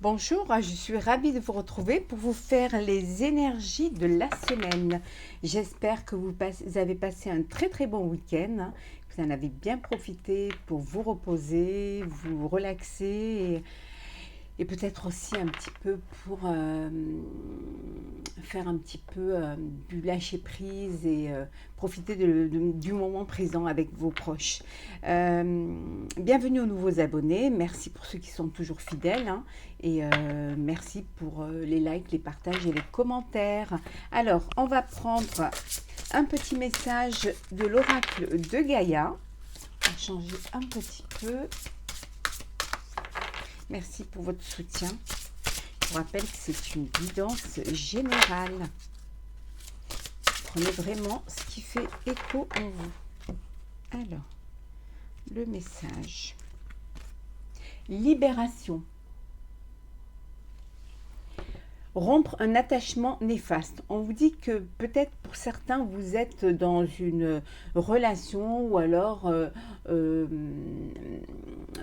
Bonjour, je suis ravie de vous retrouver pour vous faire les énergies de la semaine. J'espère que vous avez passé un très bon week-end, que vous en avez bien profité pour vous reposer, vous relaxer et peut-être aussi un petit peu pour faire un petit peu du lâcher prise et profiter du moment présent avec vos proches. Bienvenue aux nouveaux abonnés, merci pour ceux qui sont toujours fidèles et merci pour les likes, les partages et les commentaires. Alors, on va prendre un petit message de l'oracle de Gaïa. On va changer un petit peu. Merci pour votre soutien. Je vous rappelle que c'est une guidance générale. Prenez vraiment ce qui fait écho en vous. Alors, le message. Libération. Rompre un attachement néfaste. On vous dit que peut-être pour certains, vous êtes dans une relation ou alors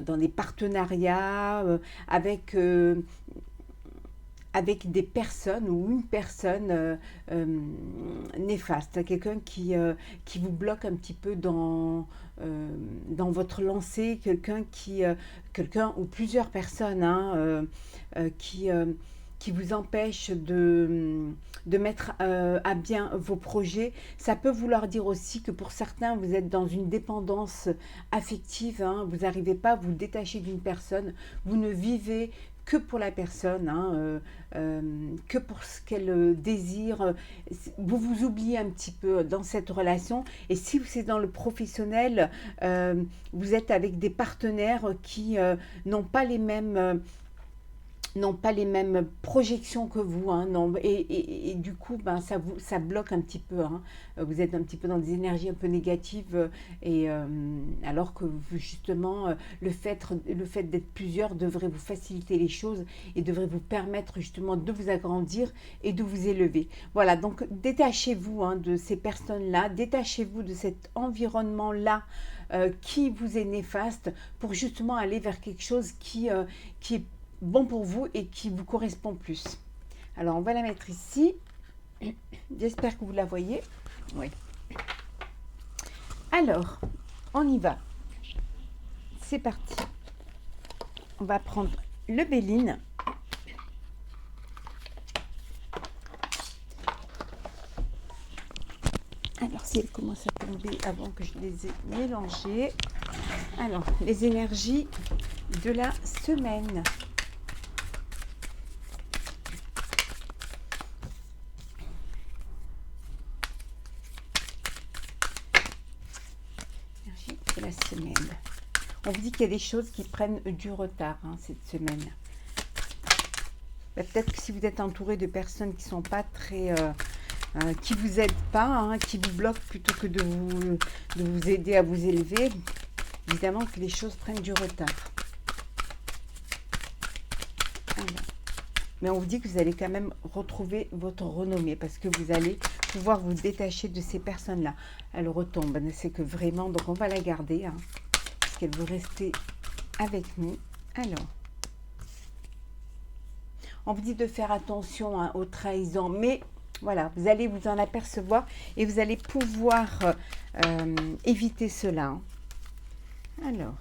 dans des partenariats avec des personnes ou une personne néfaste, quelqu'un qui vous bloque un petit peu dans votre lancée, quelqu'un ou plusieurs personnes qui vous empêche de mettre à bien vos projets. Ça peut vouloir dire aussi que pour certains, vous êtes dans une dépendance affective, vous n'arrivez pas à vous détacher d'une personne, vous ne vivez que pour la personne, que pour ce qu'elle désire. Vous vous oubliez un petit peu dans cette relation. Et si c'est dans le professionnel, vous êtes avec des partenaires qui n'ont pas les mêmes projections que vous, non, et du coup, ça bloque un petit peu. Vous êtes un petit peu dans des énergies un peu négatives, alors que justement, le fait d'être plusieurs devrait vous faciliter les choses et devrait vous permettre justement de vous agrandir et de vous élever. Voilà, donc détachez-vous de ces personnes-là, détachez-vous de cet environnement-là qui vous est néfaste pour justement aller vers quelque chose qui est bon pour vous et qui vous correspond plus. Alors, on va la mettre ici. J'espère que vous la voyez. Oui. Alors, on y va. C'est parti. On va prendre le Béline. Alors, si elle commence à tomber avant que je les ai mélangées. Alors, les énergies de la semaine. La semaine. On vous dit qu'il y a des choses qui prennent du retard cette semaine. Peut-être que si vous êtes entouré de personnes qui sont pas très qui vous aident pas, qui vous bloquent plutôt que de vous aider à vous élever, évidemment que les choses prennent du retard. Alors. Mais on vous dit que vous allez quand même retrouver votre renommée parce que vous allez pouvoir vous détacher de ces personnes-là. Elle retombe, c'est que vraiment, donc on va la garder, parce qu'elle veut rester avec nous. Alors, on vous dit de faire attention aux trahisons, mais voilà, vous allez vous en apercevoir et vous allez pouvoir éviter cela. Alors,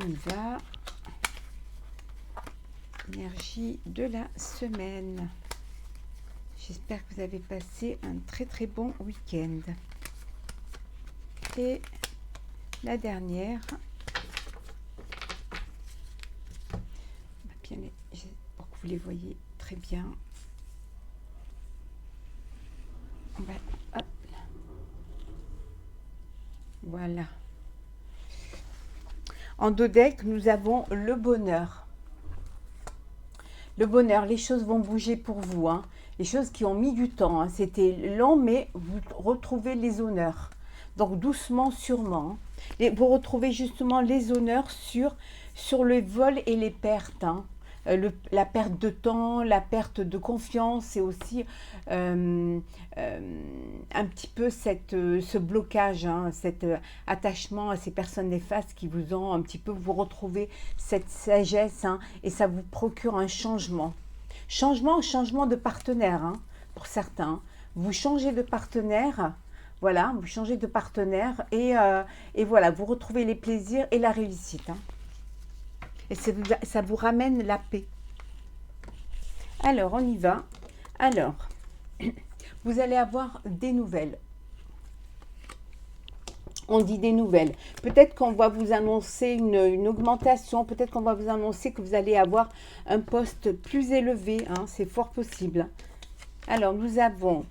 on y va. Énergie de la semaine. J'espère que vous avez passé un très bon week-end. Et la dernière, bien, pour que vous les voyez très bien. On va, hop, voilà. En dos deck, nous avons le bonheur. Le bonheur, les choses vont bouger pour vous. Les choses qui ont mis du temps. C'était long, mais vous retrouvez les honneurs. Donc, doucement, sûrement. Et vous retrouvez justement les honneurs sur le vol et les pertes. la perte de temps, la perte de confiance et aussi un petit peu ce blocage, hein, cet attachement à ces personnes néfastes qui vous ont un petit peu, vous retrouvez cette sagesse, hein, et ça vous procure un changement. Changement de partenaire, hein, pour certains. Vous changez de partenaire, voilà, vous changez de partenaire et voilà, vous retrouvez les plaisirs et la réussite, hein. Et ça vous ramène la paix. Alors, on y va. Alors, vous allez avoir des nouvelles. On dit des nouvelles. Peut-être qu'on va vous annoncer une augmentation. Peut-être qu'on va vous annoncer que vous allez avoir un poste plus élevé, hein, c'est fort possible. Alors, nous avons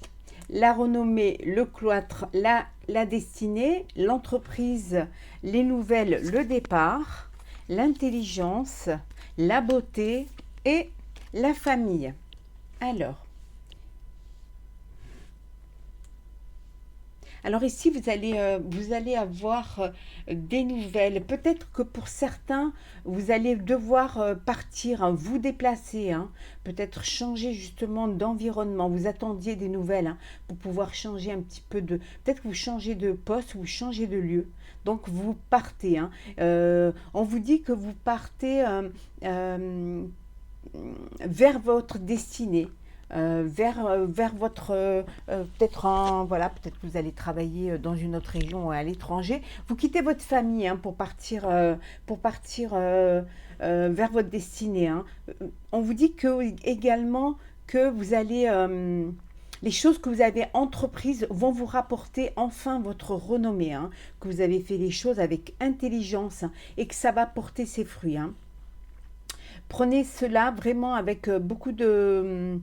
la renommée, le cloître, la destinée, l'entreprise, les nouvelles, le départ, l'intelligence, la beauté et la famille. Alors ici, vous allez avoir des nouvelles. Peut-être que pour certains, vous allez devoir partir, hein, vous déplacer, hein, peut-être changer justement d'environnement. Vous attendiez des nouvelles, hein, pour pouvoir changer un petit peu de... Peut-être que vous changez de poste ou vous changez de lieu. Donc vous partez, hein. On vous dit que vous partez vers votre destinée. Vers votre peut-être voilà, peut-être que vous allez travailler dans une autre région ou à l'étranger. Vous quittez votre famille, hein, pour partir vers votre destinée, hein. On vous dit que également que vous allez les choses que vous avez entreprises vont vous rapporter enfin votre renommée, hein, que vous avez fait les choses avec intelligence, hein, et que ça va porter ses fruits, hein. Prenez cela vraiment avec beaucoup d'apaisement,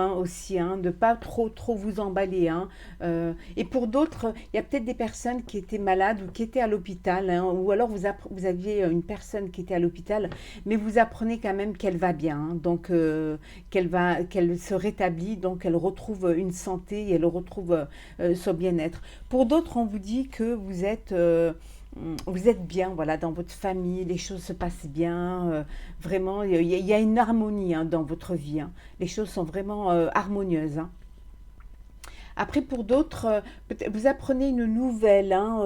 hein, aussi, hein, de pas trop vous emballer, hein. Et pour d'autres, il y a peut-être des personnes qui étaient malades ou qui étaient à l'hôpital, hein, ou alors vous aviez une personne qui était à l'hôpital, mais vous apprenez quand même qu'elle va bien, hein, donc qu'elle se rétablit, donc elle retrouve une santé et elle retrouve son bien-être. Pour d'autres, on vous dit que vous êtes bien, voilà, dans votre famille, les choses se passent bien, vraiment, il y a une harmonie, hein, dans votre vie, hein. Les choses sont vraiment harmonieuses, hein. Après, pour d'autres, vous apprenez une nouvelle, hein,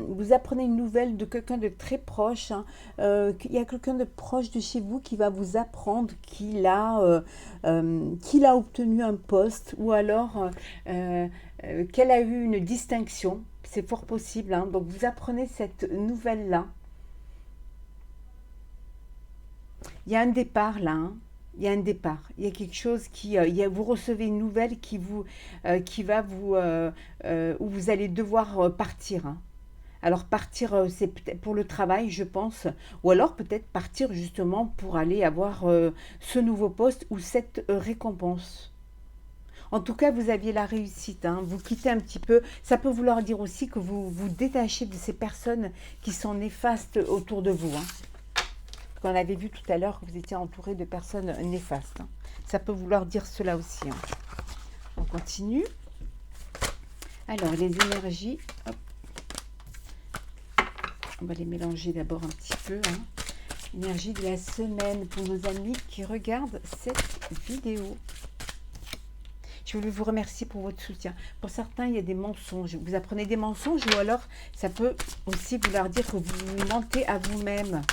vous apprenez une nouvelle de quelqu'un de très proche, hein. Il y a quelqu'un de proche de chez vous qui va vous apprendre qu'il a obtenu un poste ou alors qu'elle a eu une distinction. C'est fort possible, hein. Donc, vous apprenez cette nouvelle-là. Il y a un départ là, hein. Il y a un départ. Il y a quelque chose vous recevez une nouvelle qui va où vous allez devoir partir, hein. Alors partir, c'est peut-être pour le travail, je pense, ou alors peut-être partir justement pour aller avoir ce nouveau poste ou cette récompense. En tout cas, vous aviez la réussite, hein. Vous quittez un petit peu. Ça peut vouloir dire aussi que vous vous détachez de ces personnes qui sont néfastes autour de vous, hein. On avait vu tout à l'heure que vous étiez entouré de personnes néfastes, hein. Ça peut vouloir dire cela aussi, hein. On continue. Alors, les énergies, hop, on va les mélanger d'abord un petit peu, hein. Énergie de la semaine pour nos amis qui regardent cette vidéo. Je voulais vous remercier pour votre soutien. Pour certains, il y a des mensonges. Vous apprenez des mensonges ou alors ça peut aussi vouloir dire que vous mentez à vous-même.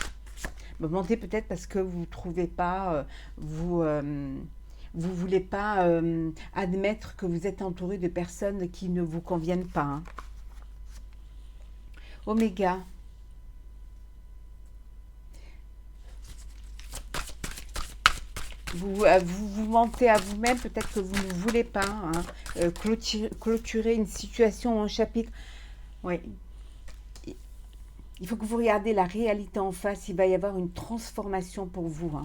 Vous mentez peut-être parce que vous ne trouvez pas, vous voulez pas admettre que vous êtes entouré de personnes qui ne vous conviennent pas, hein. Oméga. Vous mentez à vous-même, peut-être que vous ne voulez pas, hein, clôturer une situation ou un chapitre. Oui. Il faut que vous regardez la réalité en face. Il va y avoir une transformation pour vous, hein.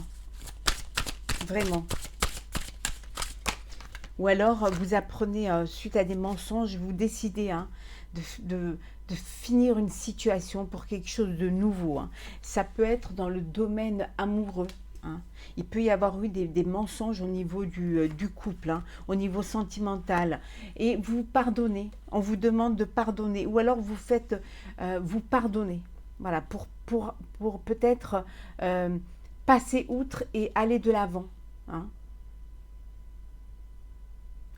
Vraiment. Ou alors, vous apprenez, suite à des mensonges, vous décidez, hein, de finir une situation pour quelque chose de nouveau, hein. Ça peut être dans le domaine amoureux, hein. Il peut y avoir eu des mensonges au niveau du couple, hein, au niveau sentimental. Et vous pardonnez. On vous demande de pardonner. Ou alors vous pardonnez. Voilà, pour peut-être passer outre et aller de l'avant, hein.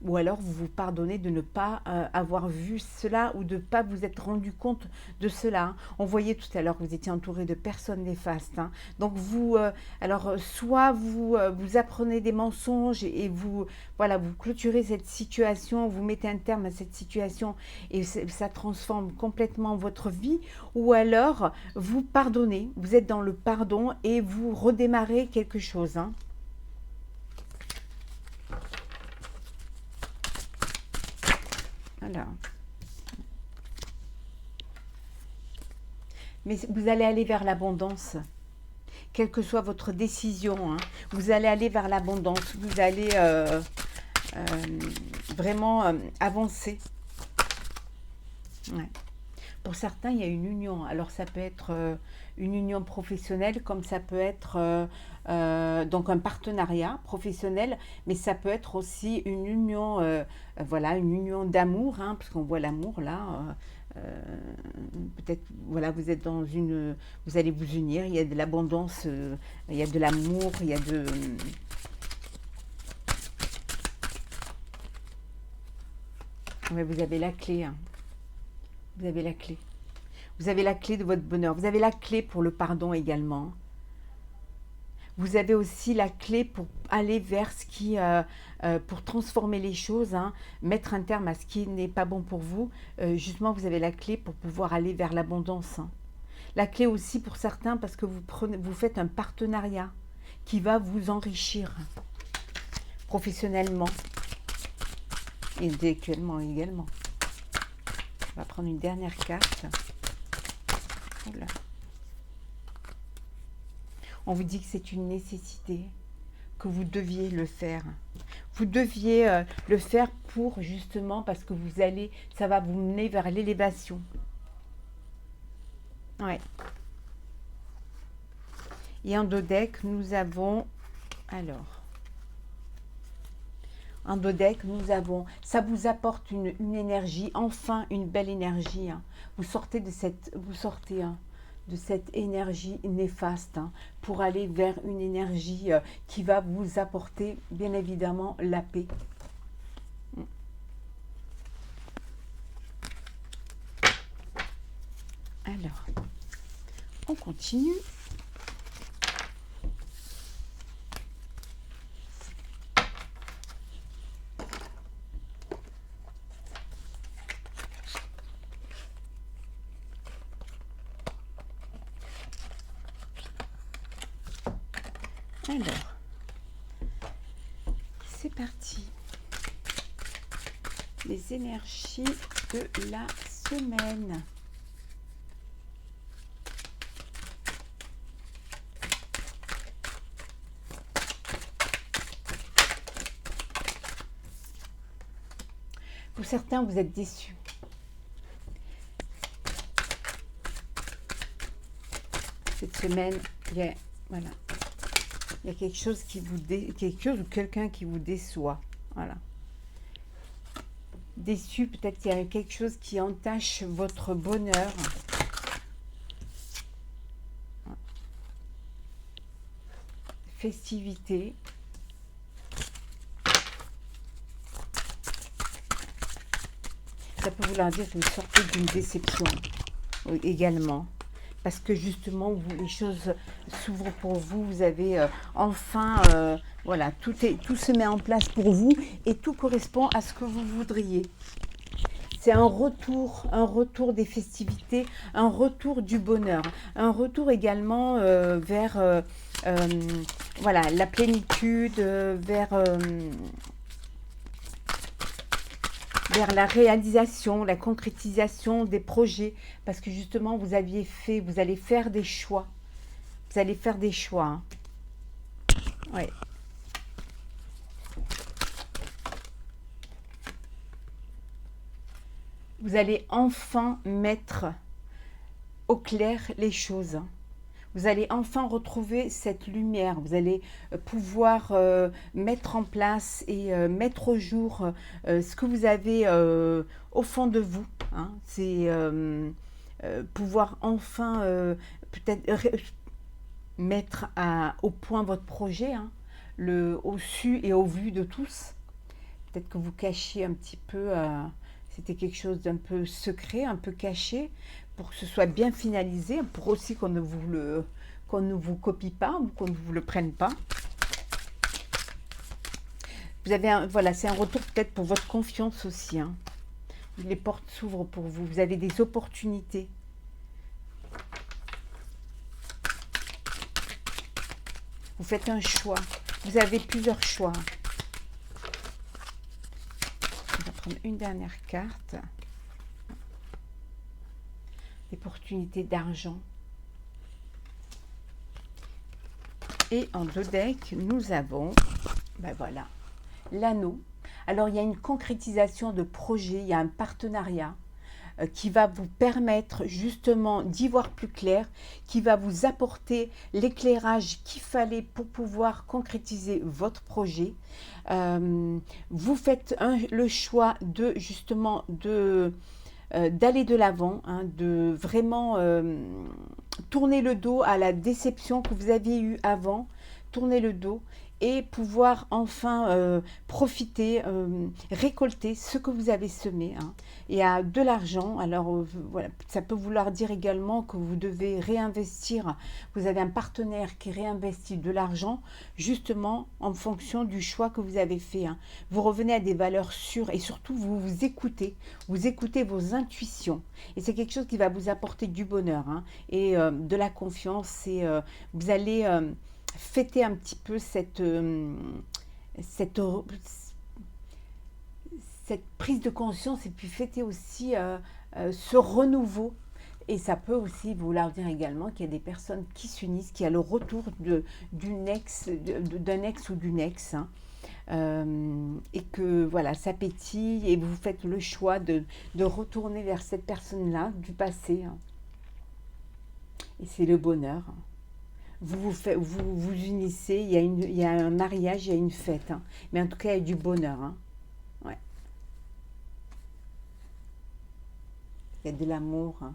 Ou alors vous vous pardonnez de ne pas avoir vu cela ou de ne pas vous être rendu compte de cela, hein. On voyait tout à l'heure que vous étiez entouré de personnes néfastes, hein. Donc vous, soit vous apprenez des mensonges et vous, voilà, vous clôturez cette situation, vous mettez un terme à cette situation et ça transforme complètement votre vie, ou alors vous pardonnez, vous êtes dans le pardon et vous redémarrez quelque chose, hein. Voilà. Mais vous allez aller vers l'abondance, quelle que soit votre décision, hein. Vous allez aller vers l'abondance, vous allez euh, vraiment avancer. Ouais. Pour certains, il y a une union. Alors ça peut être une union professionnelle, comme ça peut être donc un partenariat professionnel, mais ça peut être aussi une union, voilà, une union d'amour, hein, parce qu'on voit l'amour là. Peut-être, voilà, vous êtes dans une, vous allez vous unir. Il y a de l'abondance, il y a de l'amour, il y a de, ouais, vous avez la clé, hein. Vous avez la clé. Vous avez la clé de votre bonheur. Vous avez la clé pour le pardon également. Vous avez aussi la clé pour aller vers ce qui, pour transformer les choses, hein, mettre un terme à ce qui n'est pas bon pour vous. Justement, vous avez la clé pour pouvoir aller vers l'abondance, hein. La clé aussi pour certains parce que vous faites un partenariat qui va vous enrichir professionnellement et intellectuellement également. On va prendre une dernière carte. Voilà. On vous dit que c'est une nécessité, que vous deviez le faire. Vous deviez le faire pour justement parce que vous allez, ça va vous mener vers l'élévation. Ouais. Et en dos deck, nous avons, alors, en dos deck, nous avons, ça vous apporte une énergie, enfin une belle énergie, hein. Vous sortez de hein, de cette énergie néfaste, hein, pour aller vers une énergie qui va vous apporter bien évidemment la paix. Alors, on continue. Alors, c'est parti. Les énergies de la semaine. Pour certains, vous êtes déçus. Cette semaine, voilà, il y a quelque chose qui vous quelque chose ou quelqu'un qui vous déçoit. Voilà. Déçu, peut-être qu'il y a quelque chose qui entache votre bonheur. Festivité. Ça peut vouloir dire que vous sortez d'une déception également. Parce que justement, les choses s'ouvrent pour vous. Vous avez enfin, voilà, tout se met en place pour vous et tout correspond à ce que vous voudriez. C'est un retour des festivités, un retour du bonheur, un retour également vers voilà, la plénitude, vers la réalisation, la concrétisation des projets, parce que justement vous allez faire des choix. Vous allez faire des choix, hein. Ouais. Vous allez enfin mettre au clair les choses. Vous allez enfin retrouver cette lumière. Vous allez pouvoir mettre en place et mettre au jour ce que vous avez au fond de vous, hein. C'est pouvoir enfin peut-être mettre au point votre projet, hein, au su et au vu de tous. Peut-être que vous cachiez un petit peu, c'était quelque chose d'un peu secret, un peu caché, pour que ce soit bien finalisé, pour aussi qu'on ne vous copie pas ou qu'on ne vous le prenne pas. Vous avez voilà, c'est un retour peut-être pour votre confiance aussi, hein. Les portes s'ouvrent pour vous, vous avez des opportunités. Vous faites un choix, vous avez plusieurs choix. On va prendre une dernière carte. L'opportunité d'argent. Et en 2 decks, nous avons, ben voilà, l'anneau. Alors, il y a une concrétisation de projet, il y a un partenariat qui va vous permettre justement d'y voir plus clair, qui va vous apporter l'éclairage qu'il fallait pour pouvoir concrétiser votre projet. Vous faites le choix de justement d'aller de l'avant, hein, de vraiment tourner le dos à la déception que vous aviez eue avant, tourner le dos et pouvoir enfin profiter, récolter ce que vous avez semé, hein. Il y a de l'argent, alors voilà, ça peut vouloir dire également que vous devez réinvestir, vous avez un partenaire qui réinvestit de l'argent justement en fonction du choix que vous avez fait, hein. Vous revenez à des valeurs sûres et surtout vous écoutez vos intuitions et c'est quelque chose qui va vous apporter du bonheur, hein, et de la confiance et vous allez fêter un petit peu cette prise de conscience et puis fêter aussi ce renouveau. Et ça peut aussi vouloir dire également qu'il y a des personnes qui s'unissent, qu'il y a le retour d'un ex ou d'une ex, hein, et que voilà, ça pétille et vous faites le choix de retourner vers cette personne-là du passé, hein. Et c'est le bonheur. Vous unissez, il y a un mariage, il y a une fête, hein. Mais en tout cas, il y a du bonheur, hein. Ouais. Il y a de l'amour, hein.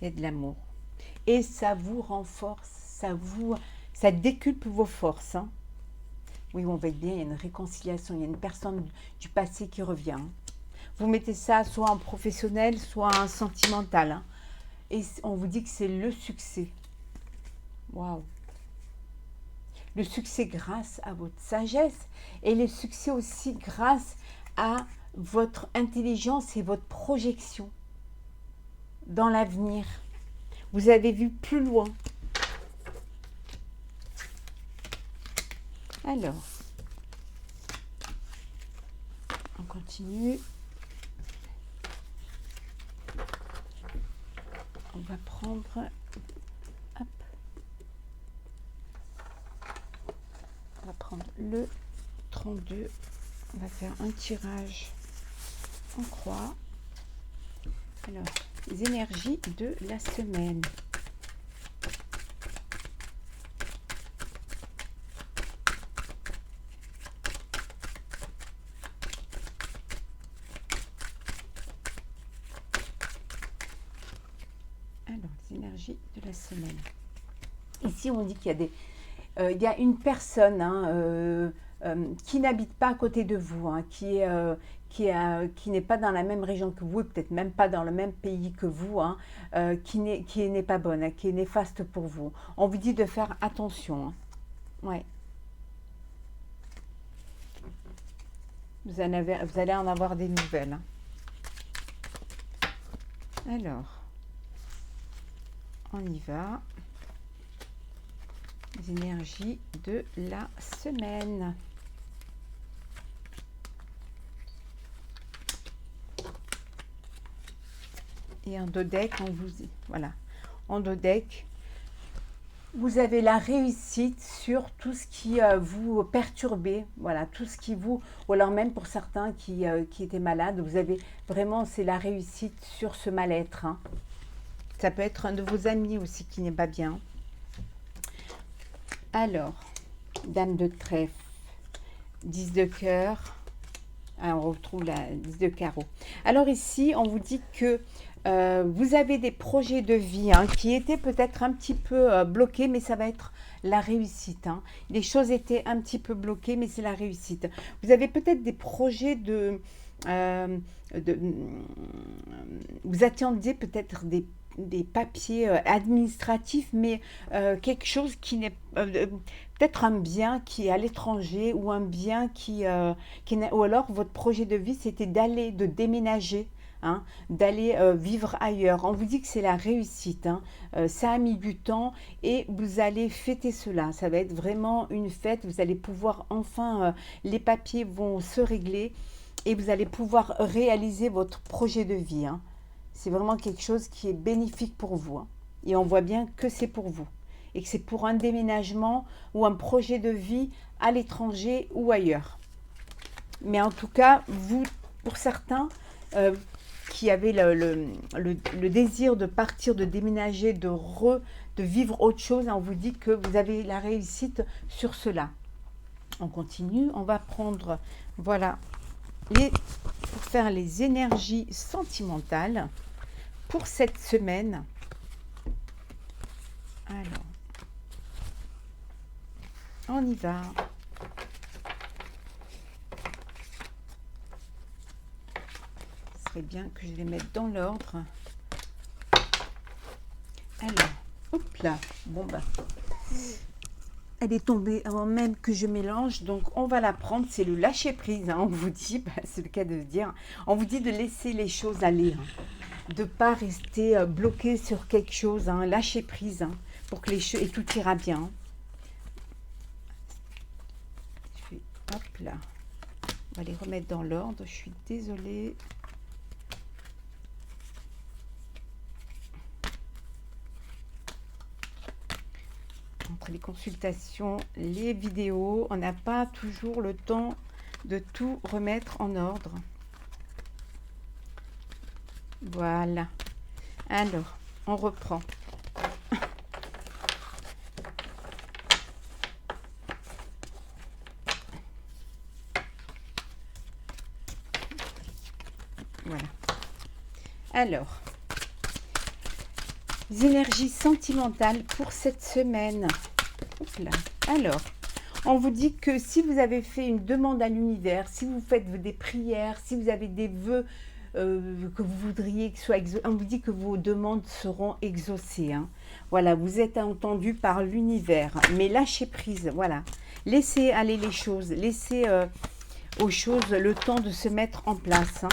Il y a de l'amour. Et ça vous renforce, ça décuple vos forces, hein. Oui, on va être bien, il y a une réconciliation, il y a une personne du passé qui revient, hein. Vous mettez ça soit en professionnel, soit en sentimental, hein. Et on vous dit que c'est le succès. Waouh! Le succès grâce à votre sagesse et le succès aussi grâce à votre intelligence et votre projection dans l'avenir. Vous avez vu plus loin. Alors, on continue. On va prendre, hop, on va prendre le 32. On va faire un tirage en croix. Alors, les énergies de la semaine. Alors, les énergies de la semaine. Ici, on dit qu'il y a il y a une personne, hein, qui n'habite pas à côté de vous, hein, qui n'est pas dans la même région que vous, et peut-être même pas dans le même pays que vous, hein, qui n'est pas bonne, hein, qui est néfaste pour vous. On vous dit de faire attention, hein. Ouais. Vous allez en avoir des nouvelles, hein. Alors, on y va. Les énergies de la semaine. Et en dodeck, on vous dit, voilà, en dodeck, vous avez la réussite sur tout ce qui vous perturbait, voilà, tout ce qui vous, ou alors même pour certains qui étaient malades, vous avez vraiment, c'est la réussite sur ce mal-être, hein. Ça peut être un de vos amis aussi qui n'est pas bien. Alors, Dame de trèfle, 10 de cœur. Ah, on retrouve la 10 de carreau. Alors ici, on vous dit que vous avez des projets de vie hein, qui étaient peut-être un petit peu bloqués, mais ça va être la réussite. Hein. Les choses étaient un petit peu bloquées, mais c'est la réussite. Vous avez peut-être des projets euh, de vous attendiez peut-être des papiers administratifs, mais quelque chose qui n'est peut-être un bien qui est à l'étranger ou un bien ou alors votre projet de vie c'était de déménager. Hein, d'aller vivre ailleurs. On vous dit que c'est la réussite. Hein. Ça a mis du temps et vous allez fêter cela. Ça va être vraiment une fête. Vous allez pouvoir enfin, les papiers vont se régler et vous allez pouvoir réaliser votre projet de vie. Hein. C'est vraiment quelque chose qui est bénéfique pour vous. Hein. Et on voit bien que c'est pour vous. Et que c'est pour un déménagement ou un projet de vie à l'étranger ou ailleurs. Mais en tout cas, vous, pour certains, qui avaient le désir de partir, de déménager, de vivre autre chose, on vous dit que vous avez la réussite sur cela. On continue, on va prendre, voilà, pour faire les énergies sentimentales pour cette semaine. Alors, on y va. Ce serait bien que je les mette dans l'ordre. Alors, hop là, bon bah, elle est tombée avant même que je mélange, donc on va la prendre, c'est le lâcher prise, hein, on vous dit, bah, c'est le cas de dire, on vous dit de laisser les choses aller, hein, de ne pas rester bloqué sur quelque chose, hein, lâcher prise, hein, pour que les choses, et tout ira bien. Hein. Je vais, hop là, on va les remettre dans l'ordre, je suis désolée. Entre les consultations, les vidéos, on n'a pas toujours le temps de tout remettre en ordre. Voilà. Alors, on reprend. Voilà. Alors, les énergies sentimentales pour cette semaine. Là. Alors, on vous dit que si vous avez fait une demande à l'univers, si vous faites des prières, si vous avez des vœux que vous voudriez que soient exaucés, on vous dit que vos demandes seront exaucées. Hein. Voilà, vous êtes entendu par l'univers, mais lâchez prise, voilà. Laissez aller les choses, laissez aux choses le temps de se mettre en place. Hein.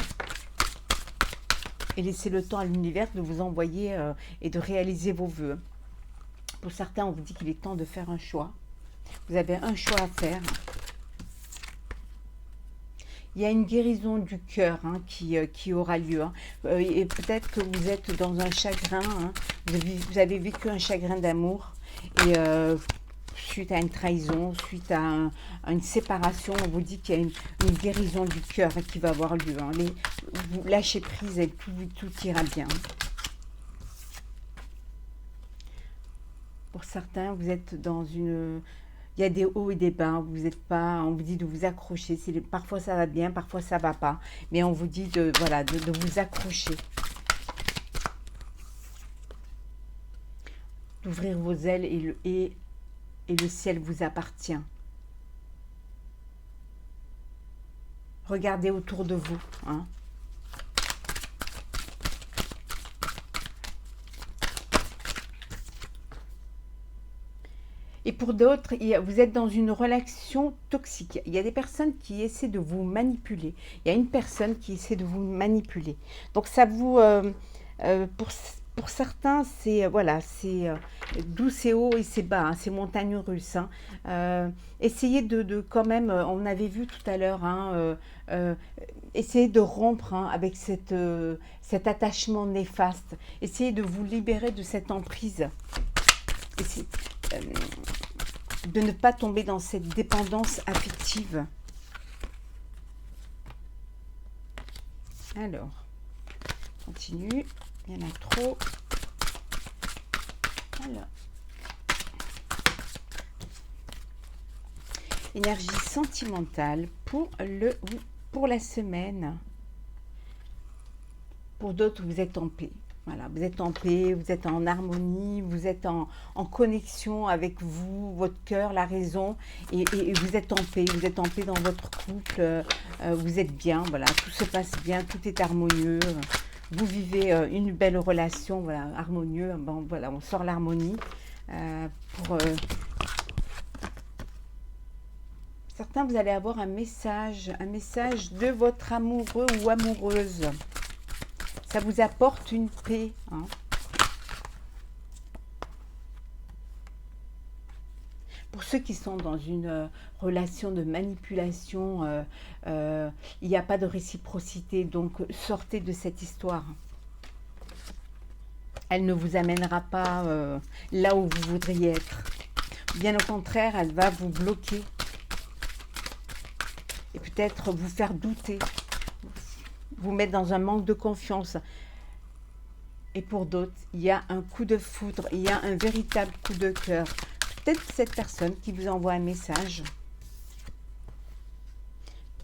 Et laissez le temps à l'univers de vous envoyer et de réaliser vos vœux. Pour certains, on vous dit qu'il est temps de faire un choix. Vous avez un choix à faire. Il y a une guérison du cœur hein, qui aura lieu. Hein. Et peut-être que vous êtes dans un chagrin. Hein. Vous avez vécu un chagrin d'amour. Et suite à une trahison, suite à une séparation, on vous dit qu'il y a une guérison du cœur qui va avoir lieu. Hein. Vous lâchez prise et tout ira bien. Pour certains, vous êtes dans une... Il y a des hauts et des bas, vous êtes pas... On vous dit de vous accrocher. Parfois ça va bien, parfois ça va pas. Mais on vous dit de vous accrocher. D'ouvrir vos ailes et le ciel vous appartient. Regardez autour de vous. Hein. Et pour d'autres, vous êtes dans une relation toxique. Il y a des personnes qui essaient de vous manipuler. Il y a une personne qui essaie de vous manipuler. Donc ça vous... pour certains, c'est voilà, c'est d'où c'est haut et c'est bas, hein, c'est montagne russe. Hein. Essayez de quand même, on avait vu tout à l'heure, hein, essayez de rompre hein, avec cet attachement néfaste. Essayez de vous libérer de cette emprise. De ne pas tomber dans cette dépendance affective. Alors, continue. Il y en a trop. Alors. Énergie sentimentale pour le... Oui, pour la semaine, pour d'autres, vous êtes en paix. Voilà, vous êtes en paix, vous êtes en harmonie, vous êtes en connexion avec vous, votre cœur, la raison, et vous êtes en paix dans votre couple, vous êtes bien, voilà, tout se passe bien, tout est harmonieux, vous vivez une belle relation, voilà, harmonieux, bon, voilà, on sort l'harmonie, pour certains, vous allez avoir un message de votre amoureux ou amoureuse. Ça vous apporte une paix. Hein. Pour ceux qui sont dans une relation de manipulation, il n'y a pas de réciprocité. Donc, sortez de cette histoire. Elle ne vous amènera pas là où vous voudriez être. Bien au contraire, elle va vous bloquer. Et peut-être vous faire douter. Vous mettre dans un manque de confiance. Et pour d'autres, il y a un coup de foudre, il y a un véritable coup de cœur. Peut-être cette personne qui vous envoie un message.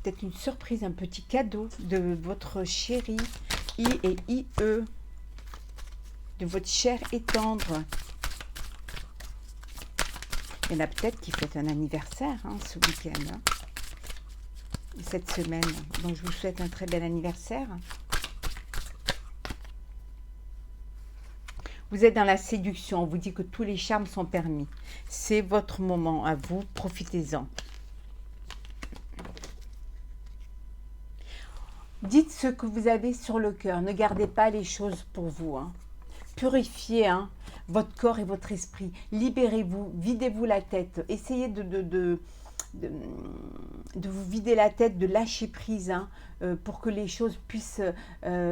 Peut-être une surprise, un petit cadeau de votre chéri I et IE. De votre chair et tendre. Il y en a peut-être qui fêtent un anniversaire ce week-end. Cette semaine. Donc, je vous souhaite un très bel anniversaire. Vous êtes dans la séduction. On vous dit que tous les charmes sont permis. C'est votre moment à vous. Profitez-en. Dites ce que vous avez sur le cœur. Ne gardez pas les choses pour vous. Purifiez votre corps et votre esprit. Libérez-vous. Videz-vous la tête. Essayez de vous vider la tête, de lâcher prise pour que les choses puissent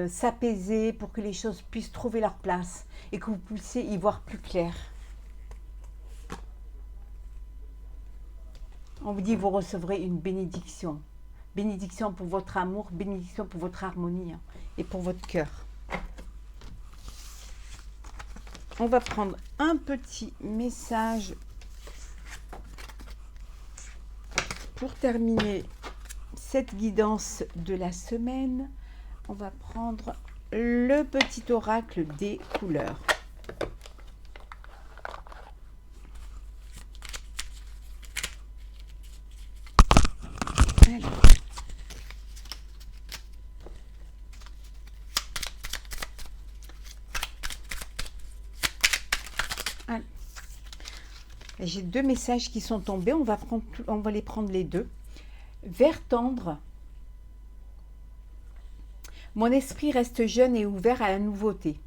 s'apaiser, pour que les choses puissent trouver leur place et que vous puissiez y voir plus clair. On vous dit, vous recevrez une bénédiction. Bénédiction pour votre amour, bénédiction pour votre harmonie et pour votre cœur. On va prendre un petit message pour terminer cette guidance de la semaine. On va prendre le petit oracle des couleurs. Alors. J'ai deux messages qui sont tombés, on va les prendre les deux. Vert tendre. Mon esprit reste jeune et ouvert à la nouveauté.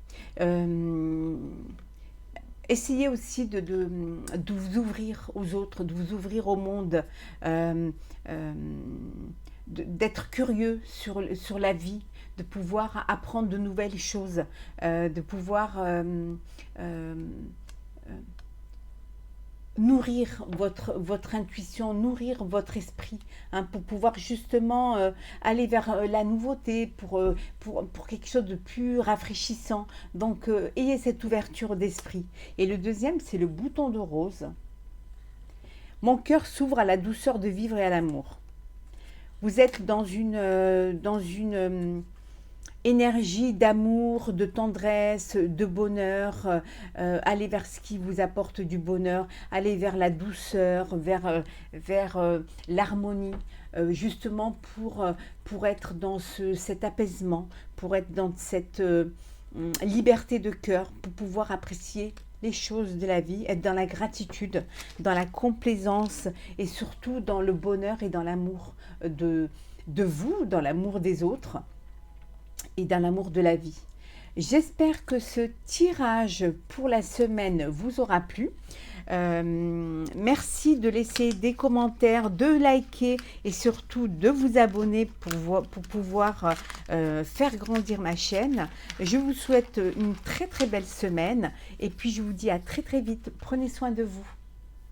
Essayez aussi de vous ouvrir aux autres, de vous ouvrir au monde, d'être curieux sur la vie, de pouvoir apprendre de nouvelles choses, de pouvoir nourrir votre intuition, nourrir votre esprit, pour pouvoir justement aller vers la nouveauté, pour quelque chose de plus rafraîchissant. Donc, ayez cette ouverture d'esprit. Et le deuxième, c'est le bouton de rose. Mon cœur s'ouvre à la douceur de vivre et à l'amour. Vous êtes dans une énergie d'amour, de tendresse, de bonheur, allez vers ce qui vous apporte du bonheur, allez vers la douceur, vers l'harmonie, justement pour être dans cet apaisement, pour être dans cette liberté de cœur, pour pouvoir apprécier les choses de la vie, être dans la gratitude, dans la complaisance et surtout dans le bonheur et dans l'amour de vous, dans l'amour des autres et dans l'amour de la vie. J'espère que ce tirage pour la semaine vous aura plu. Merci de laisser des commentaires, de liker et surtout de vous abonner pour pouvoir faire grandir ma chaîne. Je vous souhaite une très très belle semaine et puis je vous dis à très très vite. Prenez soin de vous.